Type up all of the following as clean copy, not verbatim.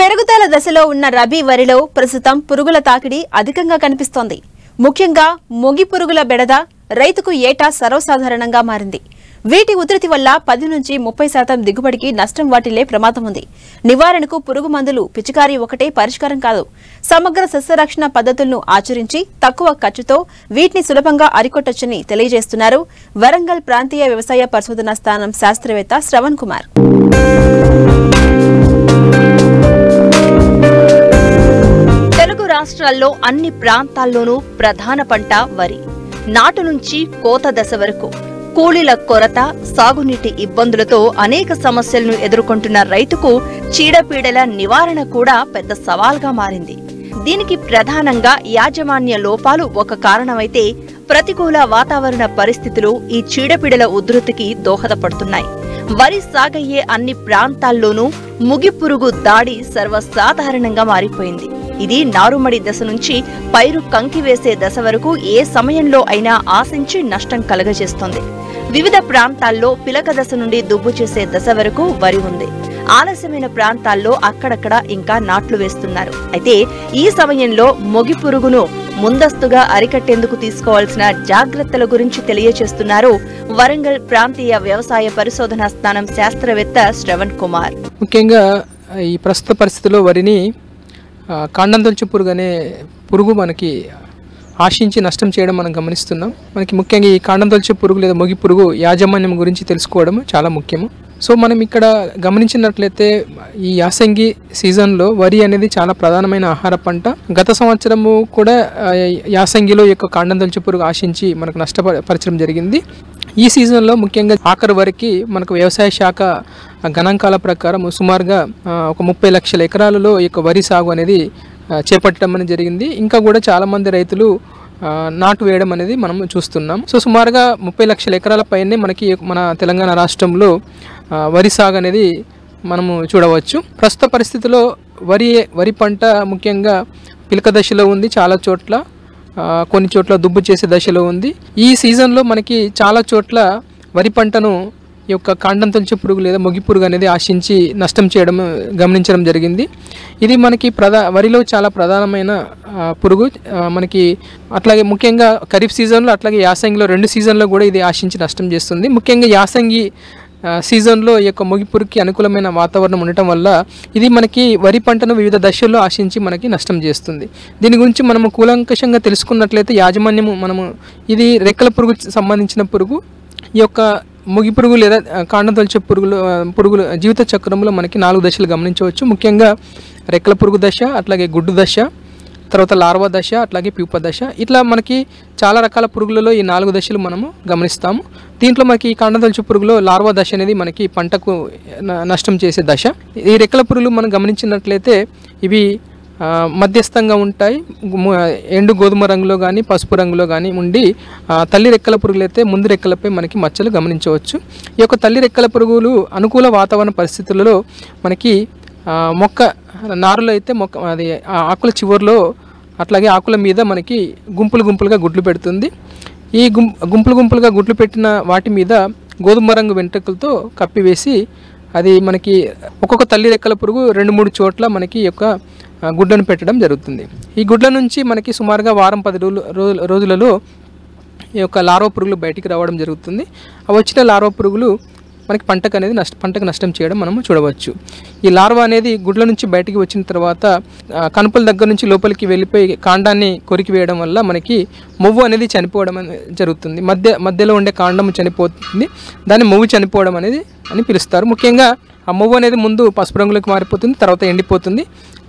పెరుగుదల దశలో ఉన్న రబీ వరిలో ప్రస్తుతం పురుగుల తాకిడి అధికంగా కనిపిస్తోంది. ముఖ్యంగా మొగి పురుగుల బెడద రైతుకు ఏటా సర్వసాధారణంగా మారింది. వీటి ఉధృతి వల్ల 10 నుంచి 30% దిగుబడికి నష్టం వాటిల్లే ప్రమాదం ఉంది. నివారణకు పురుగు మందులు పిచికారీ ఒకటే పరిష్కారం కాదు. సమగ్ర సస్యరక్షణ పద్ధతులను ఆచరించి తక్కువ ఖర్చుతో వీటిని సులభంగా అరికొట్టొచ్చని తెలియజేస్తున్నారు వరంగల్ ప్రాంతీయ వ్యవసాయ పరిశోధనా స్థానం శాస్త్రవేత్త శ్రవణ్ కుమార్. తెలుగు రాష్ట్రాల్లో అన్ని ప్రాంతాల్లోనూ ప్రధాన పంట వరి. నాటు నుంచి కోత దశ వరకు కూలీల కొరత, సాగునీటి ఇబ్బందులతో అనేక సమస్యలను ఎదుర్కొంటున్న రైతుకు చీడపీడల నివారణ కూడా పెద్ద సవాల్గా మారింది. దీనికి ప్రధానంగా యాజమాన్య లోపాలు ఒక కారణమైతే, ప్రతికూల వాతావరణ పరిస్థితులు ఈ చీడపీడల ఉధృతికి దోహదపడుతున్నాయి. వరి సాగయ్యే అన్ని ప్రాంతాల్లోనూ ముగిపురుగు దాడి సర్వసాధారణంగా మారిపోయింది. ఇది నారుమడి దశ నుంచి పైరు కంకి వేసే దశ వరకు ఏ సమయంలో అయినా ఆశించి నష్టం కలగజేస్తోంది. వివిధ ప్రాంతాల్లో పిలక దశ నుండి దుబ్బు చేసే దశ వరకు వరి ఉంది. ఆలస్యమైన ప్రాంతాల్లో అక్కడక్కడ ఇంకా నాట్లు వేస్తున్నారు. అయితే ఈ సమయంలో మొగి పురుగును ముందస్తుగా అరికట్టేందుకు తీసుకోవాల్సిన జాగ్రత్తల గురించి తెలియజేస్తున్నారు వరంగల్ ప్రాంతీయ వ్యవసాయ పరిశోధనా స్థానం శాస్త్రవేత్త శ్రవణ్ కుమార్. ముఖ్యంగా ఈ ప్రస్తుత పరిస్థితుల్లో వరిని కాండం తొలచు పురుగు అనే పురుగు మనకి ఆశించి నష్టం చేయడం మనం గమనిస్తున్నాం. మనకి ముఖ్యంగా ఈ కాండం తొలచు పురుగు లేదా మొగి పురుగు యాజమాన్యం గురించి తెలుసుకోవడం చాలా ముఖ్యము. సో మనం ఇక్కడ గమనించినట్లయితే ఈ యాసంగి సీజన్లో వరి అనేది చాలా ప్రధానమైన ఆహార పంట. గత సంవత్సరము కూడా యాసంగిలో ఈ యొక్క కాండం తొలచు పురుగు ఆశించి మనకు నష్టపరచడం జరిగింది. ఈ సీజన్లో ముఖ్యంగా ఆఖరి వరకు మనకు వ్యవసాయ శాఖ గణాంకాల ప్రకారం సుమారుగా ఒక 30 లక్షల ఎకరాలలో ఈ యొక్క వరి సాగు అనేది చేపట్టడం అనేది జరిగింది. ఇంకా కూడా చాలామంది రైతులు నాటు వేయడం అనేది మనం చూస్తున్నాం. సో సుమారుగా 30 లక్షల ఎకరాల పైనే మనకి మన తెలంగాణ రాష్ట్రంలో వరి సాగు అనేది మనము చూడవచ్చు. ప్రస్తుత పరిస్థితిలో వరి పంట ముఖ్యంగా పిలక దశలో ఉంది. చాలా చోట్ల కొన్ని చోట్ల దుబ్బు చేసే దశలో ఉంది. ఈ సీజన్లో మనకి చాలా చోట్ల వరి పంటను ఈ యొక్క కాండం తొలచు పురుగు లేదా మొగి పురుగు అనేది ఆశించి నష్టం చేయడం గమనించడం జరిగింది. ఇది మనకి వరిలో చాలా ప్రధానమైన పురుగు. మనకి అట్లాగే ముఖ్యంగా ఖరీఫ్ సీజన్లో అట్లాగే యాసంగిలో 2 సీజన్లో కూడా ఇది ఆశించి నష్టం చేస్తుంది. ముఖ్యంగా యాసంగి సీజన్లో ఈ యొక్క మొగి పురుగుకి అనుకూలమైన వాతావరణం ఉండటం వల్ల ఇది మనకి వరి పంటను వివిధ దశల్లో ఆశించి మనకి నష్టం చేస్తుంది. దీని గురించి మనము కూలంకషంగా తెలుసుకున్నట్లయితే మనము ఇది రెక్కల పురుగు సంబంధించిన పురుగు. ఈ యొక్క మొగి పురుగు లేదా కాండం తొలచు పురుగుల జీవిత చక్రంలో మనకి 4 దశలు గమనించవచ్చు. ముఖ్యంగా రెక్కల పురుగు దశ, అట్లాగే గుడ్డు దశ, తర్వాత లార్వా దశ, అట్లాగే ప్యూప దశ. ఇట్లా మనకి చాలా రకాల పురుగులలో ఈ 4 దశలు మనము గమనిస్తాము. దీంట్లో మనకి ఈ కాండం తొలచు పురుగులో లార్వా దశ అనేది మనకి పంటకు నష్టం చేసే దశ. ఈ రెక్కల పురుగులు మనం గమనించినట్లయితే ఇవి మధ్యస్థంగా ఉంటాయి. ఎండు గోధుమ రంగులో కానీ పసుపు రంగులో కానీ ఉండి తల్లి రెక్కల పురుగులు అయితే ముందు రెక్కలపై మనకి మచ్చలు గమనించవచ్చు. ఈ యొక్క తల్లి రెక్కల పురుగులు అనుకూల వాతావరణ పరిస్థితులలో మనకి మొక్క నారులో అయితే అది ఆకుల చివర్లో అట్లాగే ఆకుల మీద మనకి గుంపులుగా గుడ్లు పెడుతుంది. ఈ గుంపులుగా గుడ్లు పెట్టిన వాటి మీద గోధుమ రంగు వెంట్రుకలతో కప్పివేసి అది మనకి ఒక్కొక్క తల్లి రెక్కల పురుగు 2-3 చోట్ల మనకి యొక్క గుడ్లను పెట్టడం జరుగుతుంది. ఈ గుడ్ల నుంచి మనకి సుమారుగా వారం 10 రోజులలో ఈ యొక్క లార్వా పురుగులు బయటికి రావడం జరుగుతుంది. ఆ వచ్చిన లార్వా పురుగులు మనకి పంటకు నష్టం చేయడం మనము చూడవచ్చు. ఈ లార్వా అనేది గుడ్ల నుంచి బయటికి వచ్చిన తర్వాత కనుపుల దగ్గర నుంచి లోపలికి వెళ్ళిపోయి కాండాన్ని కొరికి వేయడం వల్ల మనకి మొవ్వు అనేది చనిపోవడం జరుగుతుంది. మధ్యలో ఉండే కాండం చనిపోతుంది. దాన్ని మొవ్వు చనిపోవడం అనేది అని పిలుస్తారు. ముఖ్యంగా ఆ మొవ్వు అనేది ముందు పసుపు రంగులోకి మారిపోతుంది, తర్వాత ఎండిపోతుంది.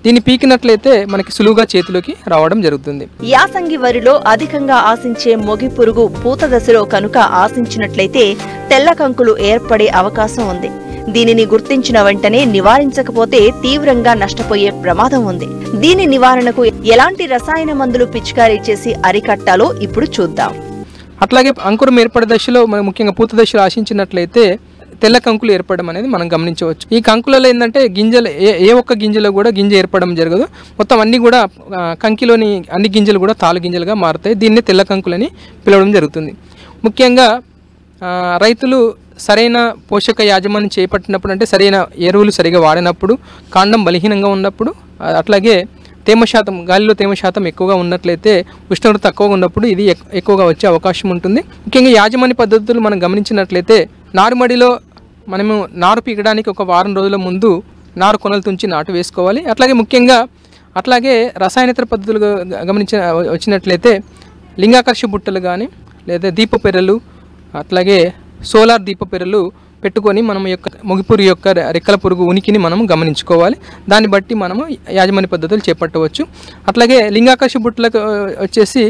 దీన్ని పీకినట్లయితే మనకి సులువుగా చేతిలోకి రావడం జరుగుతుంది. యాసంగి వరిలో అధికంగా ఆశించే మొగి పురుగు పూత దశలో కనుక ఆశించినట్లయితే తెల్ల కంకులు ఏర్పడే అవకాశం ఉంది. దీనిని గుర్తించిన వెంటనే నివారించకపోతే తీవ్రంగా నష్టపోయే ప్రమాదం ఉంది. దీని నివారణకు ఎలాంటి రసాయన మందులు పిచికారీ చేసి అరికట్టాలో ఇప్పుడు చూద్దాం. అట్లాగే అంకురం ఏర్పడే దశలో ముఖ్యంగా పూత దశలో ఆశించినట్లయితే తెల్ల కంకులు ఏర్పడడం అనేది మనం గమనించవచ్చు. ఈ కంకులలో ఏంటంటే గింజలు ఏ ఒక్క గింజలో కూడా గింజ ఏర్పడడం జరగదు. మొత్తం అన్ని కూడా కంకిలోని అన్ని గింజలు కూడా తాలు గింజలుగా మారుతాయి. దీన్ని తెల్ల కంకులని పిలవడం జరుగుతుంది. ముఖ్యంగా రైతులు సరైన పోషక యాజమాన్యం చేపట్టినప్పుడు, అంటే సరైన ఎరువులు సరిగా వాడినప్పుడు, కాండం బలహీనంగా ఉన్నప్పుడు, అట్లాగే తేమ శాతం, గాలిలో తేమ శాతం ఎక్కువగా ఉన్నట్లయితే, ఉష్ణోగ్రత తక్కువగా ఉన్నప్పుడు ఇది ఎక్కువగా వచ్చే అవకాశం ఉంటుంది. ముఖ్యంగా యాజమాన్య పద్ధతులు మనం గమనించినట్లయితే, నారుమడిలో మనము నారు పీకడానికి ఒక వారం రోజుల ముందు నారు కొనలు తుంచి నాటు వేసుకోవాలి. అట్లాగే రసాయనేతర పద్ధతులు వచ్చినట్లయితే లింగాకర్ష బుట్టలు కానీ లేదా దీప పెర్రలు, అట్లాగే సోలార్ దీప పెర్రలు పెట్టుకొని మనం మొగిపురుగు యొక్క రెక్కల పురుగు ఉనికిని మనం గమనించుకోవాలి. దాన్ని బట్టి మనము యాజమాన్య పద్ధతులు చేపట్టవచ్చు. అట్లాగే లింగాకర్ష బుట్టలకు వచ్చేసి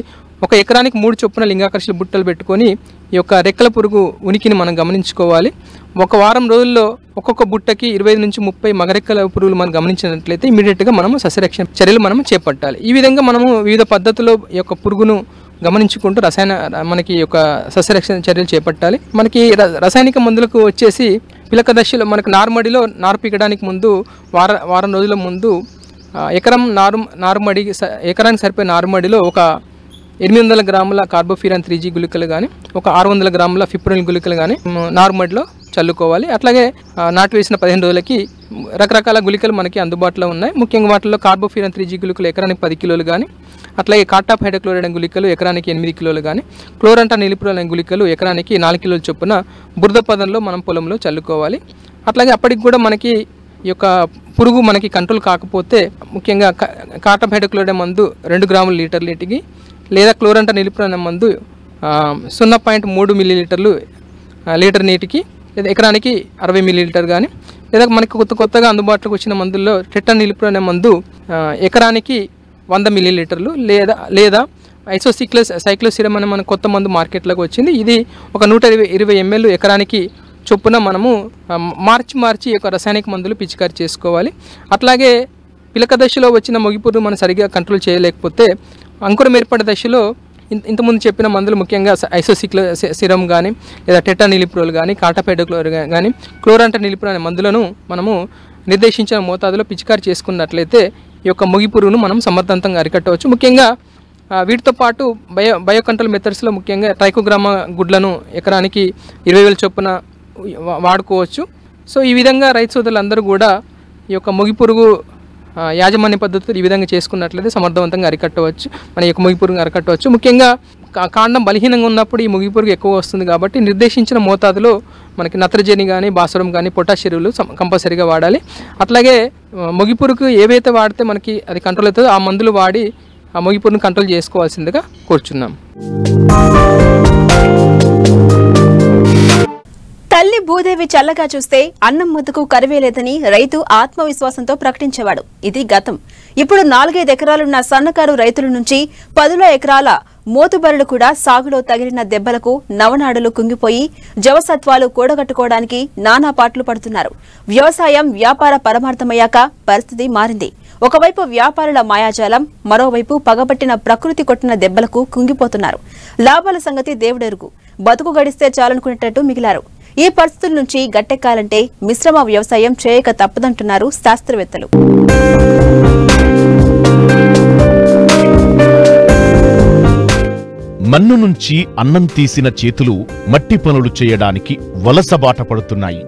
ఒక ఎకరానికి 3 చొప్పున లింగాకర్ష బుట్టలు పెట్టుకొని ఈ యొక్క రెక్కల పురుగు ఉనికిని మనం గమనించుకోవాలి. ఒక వారం రోజుల్లో ఒక్కొక్క బుట్టకి 25 నుంచి 30 మగరెక్కల పురుగులు మనం గమనించినట్లయితే ఇమీడియట్గా మనము సస్యరక్షణ చర్యలు మనము చేపట్టాలి. ఈ విధంగా మనము వివిధ పద్ధతుల్లో ఈ యొక్క పురుగును గమనించుకుంటూ మనకి యొక్క సస్యరక్షణ చర్యలు చేపట్టాలి. మనకి రసాయనిక మందులకు వచ్చేసి పిలక దశలో మనకు నారుమడిలో నారు పీకడానికి ముందు వారం రోజుల ముందు ఎకరానికి సరిపోయే నారుమడిలో ఒక 800 గ్రాముల కార్బోఫ్యూరాన్ 3G గుళికలు కానీ, ఒక 600 గ్రాముల ఫిప్రోనిల్ గుళికలు కానీ నారుమడిలో చల్లుకోవాలి. అట్లాగే నాటు వేసిన 15 రోజులకి రకరకాల గుళికలు మనకి అందుబాటులో ఉన్నాయి. ముఖ్యంగా వాటిలో కార్బోఫ్యూరాన్ 3G గుళికలు ఎకరానికి 10 కిలోలు కానీ, అట్లాగే కార్టాప్ హైడ్రోక్లోరైడ్ గుళికలు ఎకరానికి 8 కిలోలు కానీ, క్లోరంటా నిలిప్రోల్ గుళికలు ఎకరానికి 4 కిలోల చొప్పున బురద పదంలో మనం పొలంలో చల్లుకోవాలి. అట్లాగే అప్పటికి కూడా మనకి ఈ యొక్క పురుగు మనకి కంట్రోల్ కాకపోతే ముఖ్యంగా కార్టాప్ హైడ్రోక్లోరైడ్ మందు 2 గ్రాముల లీటర్ నీటికి లేదా క్లోరంటా నిలిప్రోల్ మందు 0.3 మిల్లీలీటర్లు లీటర్ నీటికి లేదా ఎకరానికి 60 మిల్లీలీటర్ కానీ, లేదా మనకి కొత్తగా అందుబాటులోకి వచ్చిన మందుల్లో టెట్రా నిలిప్రోల్ మందు ఎకరానికి 100 మిల్లీలీటర్లు లేదా సైక్లోసిరమ్ అనే మన కొత్త మందు మార్కెట్లోకి వచ్చింది. ఇది ఒక 120 ml ఎకరానికి చొప్పున మనము మార్చి యొక్క రసాయనిక మందులు పిచికారి చేసుకోవాలి. అట్లాగే పిలక దశలో వచ్చిన మొగిపురుగు మనం సరిగ్గా కంట్రోల్ చేయలేకపోతే అంకురం ఏర్పడే దశలో ఇంతకుముందు చెప్పిన మందులు ముఖ్యంగా ఐసోసిక్లోసిరమ్ కానీ లేదా టెట్రా నిలిప్రోల్ కానీ, కార్టాప్ హైడ్రోక్లోరైడ్ కానీ, క్లోరంటా నిలిప్రోల్ అనే మందులను మనము నిర్దేశించిన మోతాదులో పిచికారి చేసుకున్నట్లయితే ఈ యొక్క మొగిపురుగును మనం సమర్థవంతంగా అరికట్టవచ్చు. ముఖ్యంగా వీటితో పాటు బయో కంట్రోల్ మెథడ్స్లో ముఖ్యంగా ట్రైకోగ్రామా గుడ్లను ఎకరానికి 20,000 చొప్పున వాడుకోవచ్చు. సో ఈ విధంగా రైతు సోదరులందరూ కూడా ఈ యొక్క మొగిపురుగు యాజమాన్య పద్ధతులు ఈ విధంగా చేసుకున్నట్లయితే సమర్థవంతంగా అరికట్టవచ్చు, మన యొక్క మొగిపురుగు అరికట్టవచ్చు. ముఖ్యంగా కాండం బలహీనంగా ఉన్నప్పుడు ఈ మొగిపురుగు ఎక్కువ వస్తుంది కాబట్టి నిర్దేశించిన మోతాదులో మనకి నత్రజని కానీ, భాస్వరం కానీ, పొటాష్ ఎరువులు కంపల్సరీగా వాడాలి. అట్లాగే మొగిపురుగు ఏవైతే వాడితే మనకి అది కంట్రోల్ అవుతుందో ఆ మందులు వాడి ఆ మొగిపురుగును కంట్రోల్ చేసుకోవాల్సిందిగా కోరుచున్నాం. తల్లి భూదేవి చల్లగా చూస్తే అన్నం ముద్దకు కరివేలేదని రైతు ఆత్మవిశ్వాసంతో ప్రకటించేవాడు. ఇది గతం. ఇప్పుడు 4-5 ఎకరాలున్న సన్నకారు రైతుల నుంచి 10 ఎకరాల మోతుబరులు కూడా సాగులో తగిలిన దెబ్బలకు నవనాడులు కుంగిపోయి జవసత్వాలు కూడగట్టుకోవడానికి నానా పాట్లు పడుతున్నారు. వ్యవసాయం వ్యాపార పరమార్థమయ్యాక పరిస్థితి మారింది. ఒకవైపు వ్యాపారుల మాయాజాలం, మరోవైపు పగబట్టిన ప్రకృతి కొట్టిన దెబ్బలకు కుంగిపోతున్నారు. లాభాల సంగతి దేవుడెరుగు, బతుకు గడిస్తే చాలనుకునేటట్టు మిగిలారు. ఈ పరిస్థితుల నుంచి గట్టెక్కాలంటే మిశ్రమ వ్యవసాయం చేయక తప్పదంటున్నారు శాస్త్రవేత్తలు. మన్ను నుంచి అన్నం తీసిన చేతులు మట్టి పనులు చేయడానికి వలసబాట పడుతున్నాయి.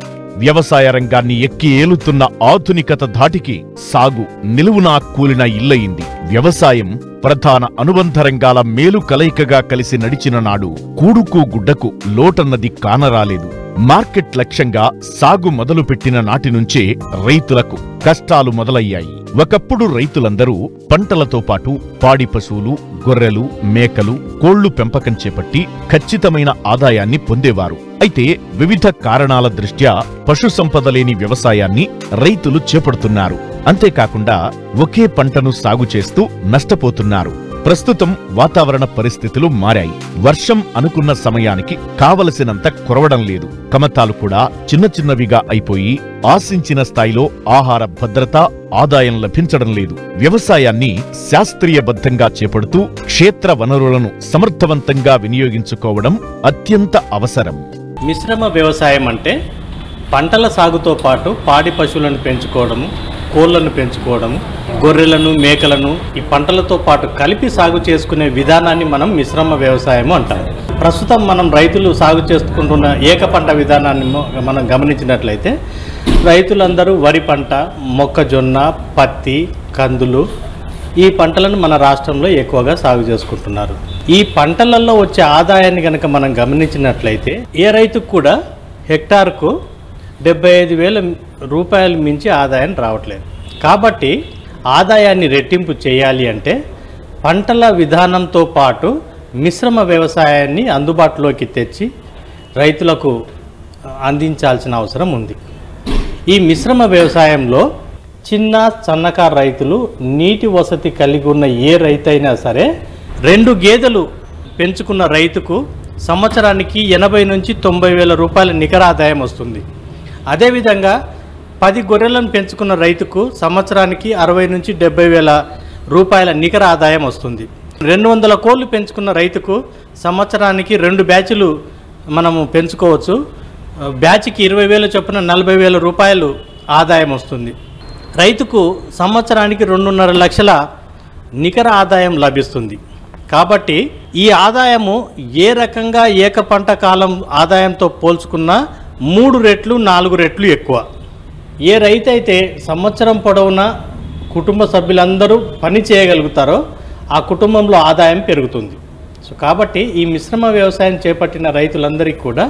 వ్యవసాయ రంగాన్ని ఎక్కి ఏలుతున్న ఆధునికత ధాటికి సాగు నిలువునా కూలిన ఇల్లయింది. వ్యవసాయం ప్రధాన అనుబంధ రంగాల మేలు కలయికగా కలిసి నడిచిన నాడు కూడుకు గుడ్డకు లోటన్నది కానరాలేదు. మార్కెట్ లక్ష్యంగా సాగు మొదలుపెట్టిన నాటి నుంచే రైతులకు కష్టాలు మొదలయ్యాయి. ఒకప్పుడు రైతులందరూ పంటలతో పాటు పాడి పశువులు, గొర్రెలు, మేకలు, కోళ్లు పెంపకం చేపట్టి ఖచ్చితమైన ఆదాయాన్ని పొందేవారు. అయితే వివిధ కారణాల దృష్ట్యా పశు సంపద లేని వ్యవసాయాన్ని రైతులు చేపడుతున్నారు. అంతేకాకుండా ఒకే పంటను సాగు చేస్తూ నష్టపోతున్నారు. ప్రస్తుతం వాతావరణ పరిస్థితులు మారాయి. వర్షం అనుకున్న సమయానికి కావలసినంత కురవడం లేదు. కమతాలు కూడా చిన్న చిన్నవిగా అయిపోయి ఆశించిన స్థాయిలో ఆహార భద్రత, ఆదాయం లభించడం లేదు. వ్యవసాయాన్ని శాస్త్రీయబద్ధంగా చేపడుతూ క్షేత్ర వనరులను సమర్థవంతంగా వినియోగించుకోవడం అత్యంత అవసరం. మిశ్రమ వ్యవసాయం అంటే పంటల సాగుతో పాటు పాడి పశువులను పెంచుకోవడము, కోళ్లను పెంచుకోవడం, గొర్రెలను, మేకలను ఈ పంటలతో పాటు కలిపి సాగు చేసుకునే విధానాన్ని మనం మిశ్రమ వ్యవసాయము అంటాం. ప్రస్తుతం మనం రైతులు సాగు చేసుకుంటున్న ఏక పంట విధానాన్ని మనం గమనించినట్లయితే రైతులందరూ వరి పంట, మొక్కజొన్న, పత్తి, కందులు ఈ పంటలను మన రాష్ట్రంలో ఎక్కువగా సాగు చేసుకుంటున్నారు. ఈ పంటలలో వచ్చే ఆదాయాన్ని కనుక మనం గమనించినట్లయితే ఏ రైతుకు కూడా హెక్టార్కు 75,000 రూపాయలు మించి ఆదాయం రావట్లేదు. కాబట్టి ఆదాయాన్ని రెట్టింపు చేయాలి అంటే పంటల విధానంతో పాటు మిశ్రమ వ్యవసాయాన్ని అందుబాటులోకి తెచ్చి రైతులకు అందించాల్సిన అవసరం ఉంది. ఈ మిశ్రమ వ్యవసాయంలో చిన్న సన్నకారు రైతులు, నీటి వసతి కలిగి ఉన్న ఏ రైతైనా సరే 2 గేదెలు పెంచుకున్న రైతుకు సంవత్సరానికి 80 నుంచి 90,000 రూపాయల నికర ఆదాయం వస్తుంది. అదేవిధంగా 10 గొర్రెలను పెంచుకున్న రైతుకు సంవత్సరానికి 60 నుంచి 70,000 రూపాయల నికర ఆదాయం వస్తుంది. 200 కోళ్ళు పెంచుకున్న రైతుకు సంవత్సరానికి 2 బ్యాచ్లు మనము పెంచుకోవచ్చు. బ్యాచ్కి 20,000 చొప్పున 40,000 రూపాయలు ఆదాయం వస్తుంది. రైతుకు సంవత్సరానికి 2.5 లక్షల నికర ఆదాయం లభిస్తుంది. కాబట్టి ఈ ఆదాయము ఏ రకంగా ఏక పంట కాలం ఆదాయంతో పోల్చుకున్నా 3 రెట్లు 4 రెట్లు ఎక్కువ. ఏ రైతు అయితే సంవత్సరం పొడవునా కుటుంబ సభ్యులందరూ పని చేయగలుగుతారో ఆ కుటుంబంలో ఆదాయం పెరుగుతుంది. కాబట్టి ఈ మిశ్రమ వ్యవసాయం చేపట్టిన రైతులందరికీ కూడా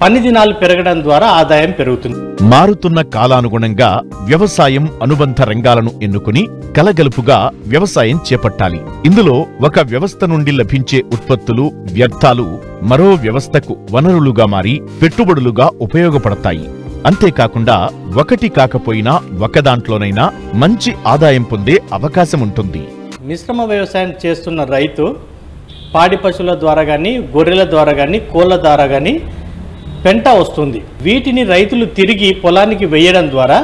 పని దినాలు పెరగడం ద్వారా ఆదాయం పెరుగుతుంది. మారుతున్న కాలానుగుణంగా వ్యవసాయం అనుబంధ రంగాలను ఎన్నుకుని కలగలుపుగా వ్యవసాయం చేపట్టాలి. ఇందులో ఒక వ్యవస్థ నుండి లభించే ఉత్పత్తులు, వ్యర్థాలు మరో వ్యవస్థకు వనరులుగా మారి పెట్టుబడులుగా ఉపయోగపడతాయి. అంతేకాకుండా ఒకటి కాకపోయినా ఒకదాంట్లోనైనా మంచి ఆదాయం పొందే అవకాశముంటుంది. మిశ్రమ వ్యవసాయం చేస్తున్న రైతు పాడి పశువుల ద్వారా కానీ, గొర్రెల ద్వారా కానీ, కోళ్ళ ద్వారా కానీ పెంట వస్తుంది. వీటిని రైతులు తిరిగి పొలానికి వేయడం ద్వారా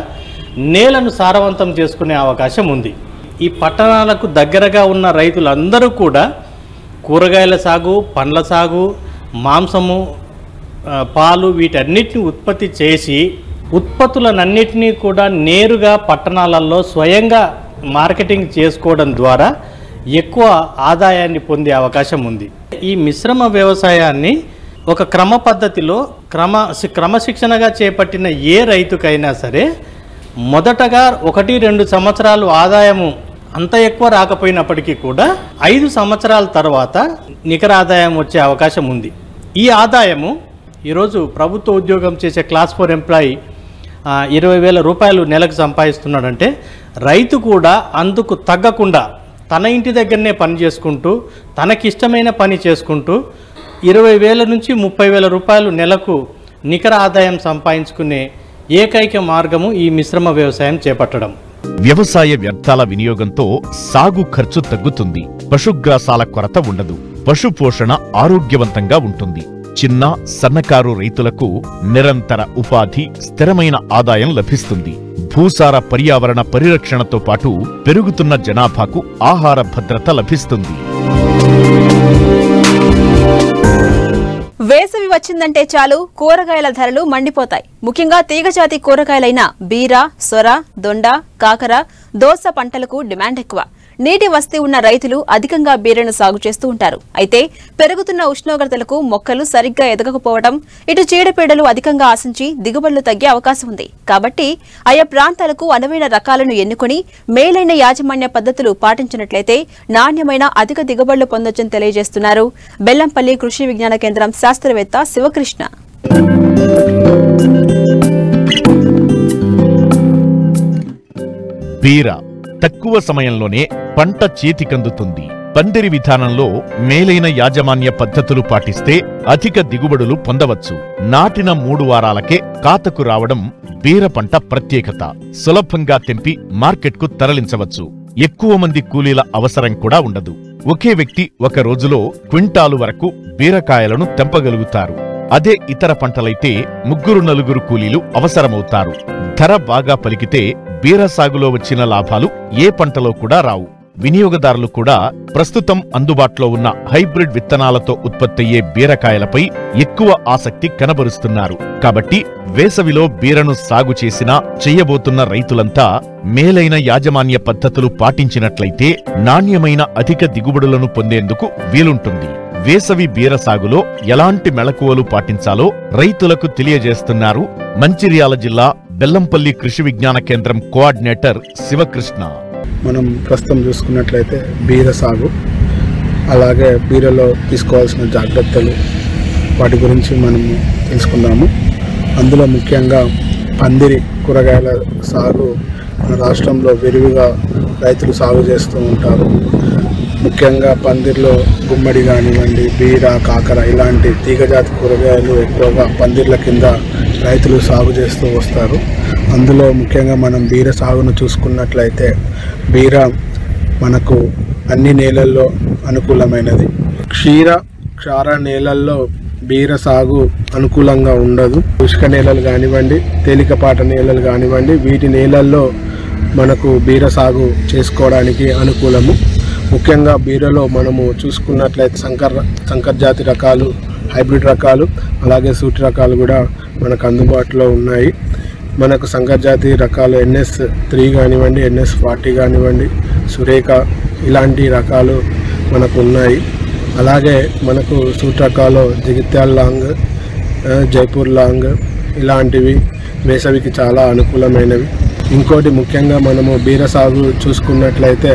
నేలను సారవంతం చేసుకునే అవకాశం ఉంది. ఈ పట్టణాలకు దగ్గరగా ఉన్న రైతులందరూ కూడా కూరగాయల సాగు, పండ్ల సాగు, మాంసము, పాలు వీటన్నిటిని ఉత్పత్తి చేసి ఉత్పత్తులన్నింటినీ కూడా నేరుగా పట్టణాలలో స్వయంగా మార్కెటింగ్ చేసుకోవడం ద్వారా ఎక్కువ ఆదాయాన్ని పొందే అవకాశం ఉంది. ఈ మిశ్రమ వ్యవసాయాన్ని ఒక క్రమ పద్ధతిలో క్రమశిక్షణగా చేపట్టిన ఏ రైతుకైనా సరే మొదటగా 1-2 సంవత్సరాలు ఆదాయము అంత ఎక్కువ రాకపోయినప్పటికీ కూడా 5 సంవత్సరాల తర్వాత నికర ఆదాయం వచ్చే అవకాశం ఉంది. ఈ ఆదాయము ఈరోజు ప్రభుత్వ ఉద్యోగం చేసే క్లాస్ 4 ఎంప్లాయీ 20,000 రూపాయలు నెలకు సంపాదిస్తున్నాడంటే రైతు కూడా అందుకు తగ్గకుండా తన ఇంటి దగ్గరనే పని చేసుకుంటూ తనకిష్టమైన పని చేసుకుంటూ 20,000 నుంచి 30,000 రూపాయలు నెలకు నికర ఆదాయం సంపాదించుకునే ఏకైక మార్గము ఈ మిశ్రమ వ్యవసాయం చేపట్టడం. వ్యవసాయ వ్యర్థాల వినియోగంతో సాగు ఖర్చు తగ్గుతుంది. పశుగ్రాసాల కొరత ఉండదు. పశు పోషణ ఆరోగ్యవంతంగా ఉంటుంది. చిన్న సన్నకారు రైతులకు నిరంతర ఉపాధి, స్థిరమైన ఆదాయం లభిస్తుంది. భూసార పర్యావరణ పరిరక్షణతో పాటు పెరుగుతున్న జనాభాకు ఆహార భద్రత లభిస్తుంది. వేసవి వచ్చిందంటే చాలు కూరగాయల ధరలు మండిపోతాయి. ముఖ్యంగా తీగజాతి కూరగాయలైన బీర, సొర, దొండ, కాకర, దోస పంటలకు డిమాండ్ ఎక్కువ. నీటి వసతి ఉన్న రైతులు అధికంగా బీరను సాగు చేస్తూ ఉంటారు. అయితే పెరుగుతున్న ఉష్ణోగ్రతలకు మొక్కలు సరిగ్గా ఎదగకపోవడం, ఇటు చీడపీడలు అధికంగా ఆశించి దిగుబడులు తగ్గే అవకాశం ఉంది. కాబట్టి ఆయా ప్రాంతాలకు అనువైన రకాలను ఎన్నుకుని మేలైన యాజమాన్య పద్ధతులు పాటించినట్లయితే నాణ్యమైన అధిక దిగుబడులు పొందొచ్చని తెలియజేస్తున్నారు బెల్లంపల్లి కృషి విజ్ఞాన కేంద్రం శాస్త్రవేత్త శివకృష్ణ. బీర తక్కువ సమయంలోనే పంట చేతికందుతుంది. పందిరి విధానంలో మేలైన యాజమాన్య పద్ధతులు పాటిస్తే అధిక దిగుబడులు పొందవచ్చు. నాటిన 3 వారాలకే కాతకు రావడం బీర పంట ప్రత్యేకత. సులభంగా తెంపి మార్కెట్కు తరలించవచ్చు. ఎక్కువ మంది కూలీల అవసరం కూడా ఉండదు. ఒకే వ్యక్తి ఒక రోజులో క్వింటాలు వరకు బీరకాయలను తెంపగలుగుతారు. అదే ఇతర పంటలైతే 3-4 కూలీలు అవసరమవుతారు. ధర బాగా పలికితే బీర సాగులో వచ్చిన లాభాలు ఏ పంటలో కూడా రావు. వినియోగదారులు కూడా ప్రస్తుతం అందుబాటులో ఉన్న హైబ్రిడ్ విత్తనాలతో ఉత్పత్తయ్యే బీరకాయలపై ఎక్కువ ఆసక్తి కనబరుస్తున్నారు. కాబట్టి వేసవిలో బీరను సాగు చేసినా చేయబోతున్న రైతులంతా మేలైన యాజమాన్య పద్ధతులు పాటించినట్లయితే నాణ్యమైన అధిక దిగుబడులను పొందేందుకు వీలుంటుంది. వేసవి బీర సాగులో ఎలాంటి మెళకువలు పాటించాలో రైతులకు తెలియజేస్తున్నారు మంచిర్యాల జిల్లా బెల్లంపల్లి కృషి విజ్ఞాన కేంద్రం కోఆర్డినేటర్ శివకృష్ణ. మనం ప్రస్తుతం చూసుకున్నట్లయితే బీర సాగు, అలాగే బీరలో తీసుకోవాల్సిన జాగ్రత్తలు, వాటి గురించి మనము తెలుసుకుందాము. అందులో ముఖ్యంగా పందిరి కూరగాయల సాగు మన రాష్ట్రంలో విరివిగా రైతులు సాగు చేస్తూ ఉంటారు. ముఖ్యంగా పందిర్లో గుమ్మడి కానివ్వండి, బీర, కాకర ఇలాంటి తీగజాతి కూరగాయలు ఎక్కువగా పందిర్ల కింద రైతులు సాగు చేస్తూ వస్తారు. అందులో ముఖ్యంగా మనం బీర సాగును చూసుకున్నట్లయితే బీర మనకు అన్ని నేలల్లో అనుకూలమైనది. క్షార నేలల్లో బీర సాగు అనుకూలంగా ఉండదు. ఇసుక నేలలు కానివ్వండి, తేలికపాటి నేలలు కానివ్వండి, వీటి నేలల్లో మనకు బీర సాగు చేసుకోవడానికి అనుకూలము. ముఖ్యంగా బీరలో మనము చూసుకున్నట్లయితే సంకర్ జాతి రకాలు, హైబ్రిడ్ రకాలు, అలాగే సూటి రకాలు కూడా మనకు అందుబాటులో ఉన్నాయి. మనకు సంకర్ జాతి రకాలు NS3 కానివ్వండి, NS40 కానివ్వండి, సురేఖ ఇలాంటి రకాలు మనకు ఉన్నాయి. అలాగే మనకు సూట్ రకాలు జగిత్యాల లాంగ్, జైపూర్ లాంగ్ ఇలాంటివి వేసవికి చాలా అనుకూలమైనవి. ఇంకోటి ముఖ్యంగా మనము బీర సాగు చూసుకున్నట్లయితే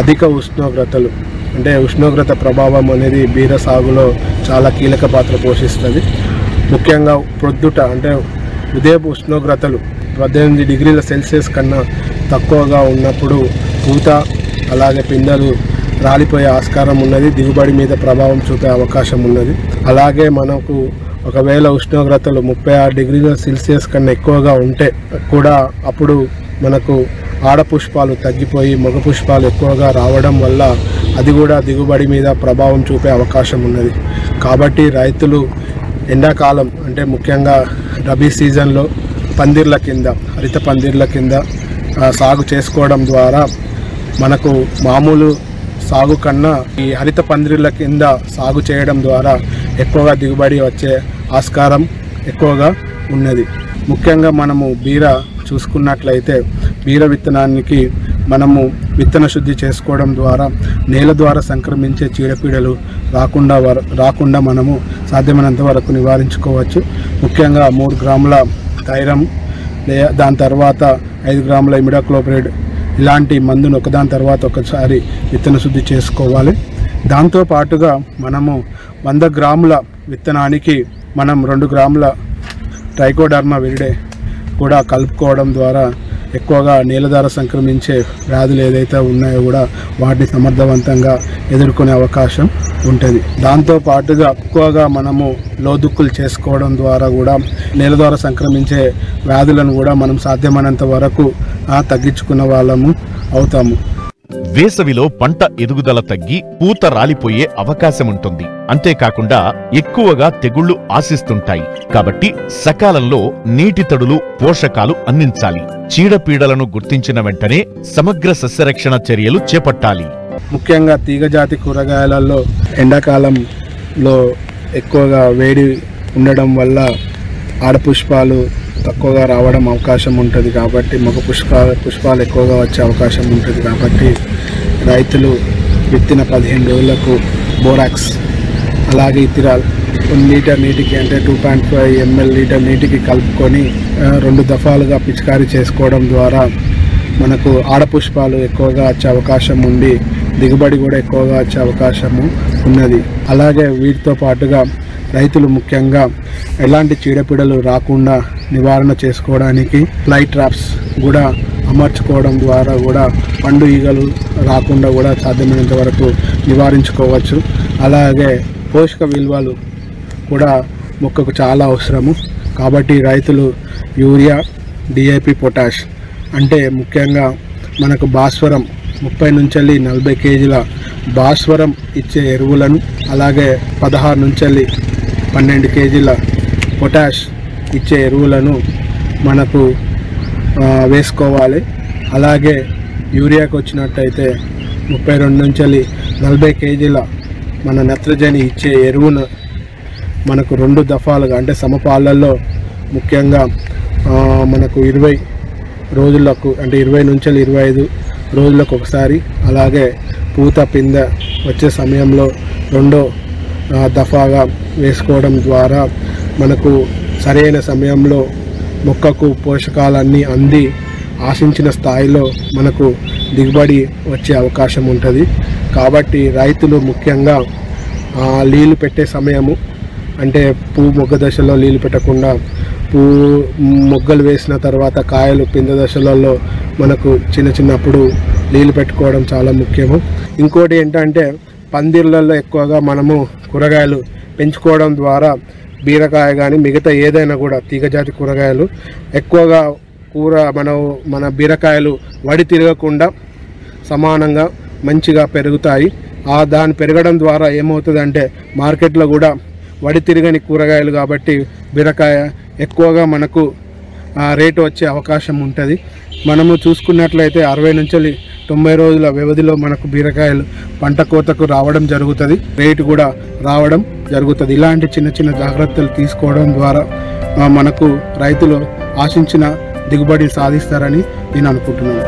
అధిక ఉష్ణోగ్రతలు, అంటే ఉష్ణోగ్రత ప్రభావం అనేది బీర సాగులో చాలా కీలక పాత్ర పోషిస్తుంది. ముఖ్యంగా ప్రొద్దుట అంటే ఉదయపు ఉష్ణోగ్రతలు 18 డిగ్రీల సెల్సియస్ కన్నా తక్కువగా ఉన్నప్పుడు పూత అలాగే పిందెలు రాలిపోయే ఆస్కారం ఉన్నది, దిగుబడి మీద ప్రభావం చూపే అవకాశం ఉన్నది. అలాగే మనకు ఒకవేళ ఉష్ణోగ్రతలు 36 డిగ్రీల సెల్సియస్ కన్నా ఎక్కువగా ఉంటే కూడా అప్పుడు మనకు ఆడపుష్పాలు తగ్గిపోయి మగ పుష్పాలు ఎక్కువగా రావడం వల్ల అది కూడా దిగుబడి మీద ప్రభావం చూపే అవకాశం ఉన్నది. కాబట్టి రైతులు ఎండాకాలం అంటే ముఖ్యంగా రబీ సీజన్లో పందిర్ల కింద, హరిత పందిర్ల కింద సాగు చేసుకోవడం ద్వారా మనకు మామూలు సాగు కన్నా ఈ హరిత పందిర్ల కింద సాగు చేయడం ద్వారా ఎక్కువగా దిగుబడి వచ్చే ఆస్కారం ఎక్కువగా ఉన్నది. ముఖ్యంగా మనము బీర చూసుకున్నట్లయితే బీర విత్తనానికి మనము విత్తన శుద్ధి చేసుకోవడం ద్వారా నేల ద్వారా సంక్రమించే చీడపీడలు రాకుండా మనము సాధ్యమైనంత వరకు నివారించుకోవచ్చు. ముఖ్యంగా 3 గ్రాముల థైరం, దాని తర్వాత 5 గ్రాముల ఇమిడాక్లోప్రిడ్ ఇలాంటి మందును ఒకదాని తర్వాత ఒకసారి విత్తన శుద్ధి చేసుకోవాలి. దాంతోపాటుగా మనము 100 గ్రాముల విత్తనానికి మనం 2 గ్రాముల ట్రైకోడర్మా విరిడే కూడా కలుపుకోవడం ద్వారా ఎక్కువగా నేల ద్వారా సంక్రమించే వ్యాధులు ఏదైతే ఉన్నాయో కూడా వాటిని సమర్థవంతంగా ఎదుర్కొనే అవకాశం ఉంటుంది. దాంతోపాటుగా ఎక్కువగా మనము లోదుక్కులు చేసుకోవడం ద్వారా కూడా నేల ద్వారా సంక్రమించే వ్యాధులను కూడా మనం సాధ్యమైనంత వరకు తగ్గించుకున్న వాళ్ళము అవుతాము. వేసవిలో పంట ఎదుగుదల తగ్గి పూత రాలిపోయే అవకాశముంటుంది. అంతేకాకుండా ఎక్కువగా తెగుళ్లు ఆశిస్తుంటాయి. కాబట్టి సకాలంలో నీటి తడులు, పోషకాలు అందించాలి. చీడపీడలను గుర్తించిన వెంటనే సమగ్ర సస్యరక్షణ చర్యలు చేపట్టాలి. ముఖ్యంగా తీగజాతి కూరగాయలలో ఎండాకాలంలో ఎక్కువగా వేడి ఉండడం వల్ల ఆడపుష్పాలు తక్కువగా రావడం అవకాశం ఉంటుంది. కాబట్టి మగ పుష్పాలు ఎక్కువగా వచ్చే అవకాశం ఉంటుంది. కాబట్టి రైతులు విత్తిన 15 రోజులకు బోరాక్స్ అలాగే ఇథిరాల్ 1 లీటర్ నీటికి అంటే 2.5 ml లీటర్ నీటికి కలుపుకొని 2 దఫాలుగా పిచికారీ చేసుకోవడం ద్వారా మనకు ఆడపుష్పాలు ఎక్కువగా వచ్చే అవకాశం ఉండి దిగుబడి కూడా ఎక్కువగా వచ్చే అవకాశము ఉన్నది. అలాగే వీటితో పాటుగా రైతులు ముఖ్యంగా ఎలాంటి చీడపీడలు రాకుండా నివారణ చేసుకోవడానికి ఫ్లై ట్రాప్స్ కూడా అమర్చుకోవడం ద్వారా కూడా పండు ఈగలు రాకుండా కూడా సాధ్యమైనంత వరకు నివారించుకోవచ్చు. అలాగే పోషక విలువలు కూడా మొక్కకు చాలా అవసరము. కాబట్టి రైతులు యూరియా, DAP, పొటాష్ అంటే ముఖ్యంగా మనకు భాస్వరం 30 నుంచి 40 కేజీల భాస్వరం ఇచ్చే ఎరువులను, అలాగే 16 నుంచి 12 కేజీల పొటాష్ ఇచ్చే ఎరువులను మనకు వేసుకోవాలి. అలాగే యూరియాకి వచ్చినట్టయితే 32 నుంచి 40 కేజీల మన నత్రజని ఇచ్చే ఎరువును మనకు 2 దఫాలుగా అంటే సమపాలల్లో ముఖ్యంగా మనకు 20 రోజులకు అంటే 20 నుంచి 25 రోజులకు ఒకసారి, అలాగే పూత పిందె వచ్చే సమయంలో 2వ దఫాగా వేసుకోవడం ద్వారా మనకు సరైన సమయంలో మొక్కకు పోషకాలన్నీ అంది ఆశించిన స్థాయిలో మనకు దిగుబడి వచ్చే అవకాశం ఉంటుంది. కాబట్టి రైతులు ముఖ్యంగా నీళ్ళు పెట్టే సమయము అంటే పువ్వు మొగ్గ దశలో నీళ్ళు పెట్టకుండా పువ్వు మొగ్గలు వేసిన తర్వాత కాయలు పిందె దశలలో మనకు చిన్నప్పుడు నీళ్ళు పెట్టుకోవడం చాలా ముఖ్యము. ఇంకోటి ఏంటంటే పందిర్లలో ఎక్కువగా మనము కూరగాయలు పెంచుకోవడం ద్వారా బీరకాయ కానీ మిగతా ఏదైనా కూడా తీగజాతి కూరగాయలు ఎక్కువగా మన బీరకాయలు వడి తిరగకుండా సమానంగా మంచిగా పెరుగుతాయి. దాని పెరగడం ద్వారా ఏమవుతుందంటే మార్కెట్లో కూడా వడి తిరగని కూరగాయలు కాబట్టి బీరకాయ ఎక్కువగా మనకు రేటు వచ్చే అవకాశం ఉంటుంది. మనము చూసుకున్నట్లయితే 60 నుంచి 90 రోజుల వ్యవధిలో మనకు బీరకాయలు పంట కోతకు రావడం జరుగుతుంది, రేటు కూడా రావడం జరుగుతుంది. ఇలాంటి చిన్న జాగ్రత్తలు తీసుకోవడం ద్వారా మనకు రైతులు ఆశించిన దిగుబడి సాధిస్తారని నేను అనుకుంటున్నాను.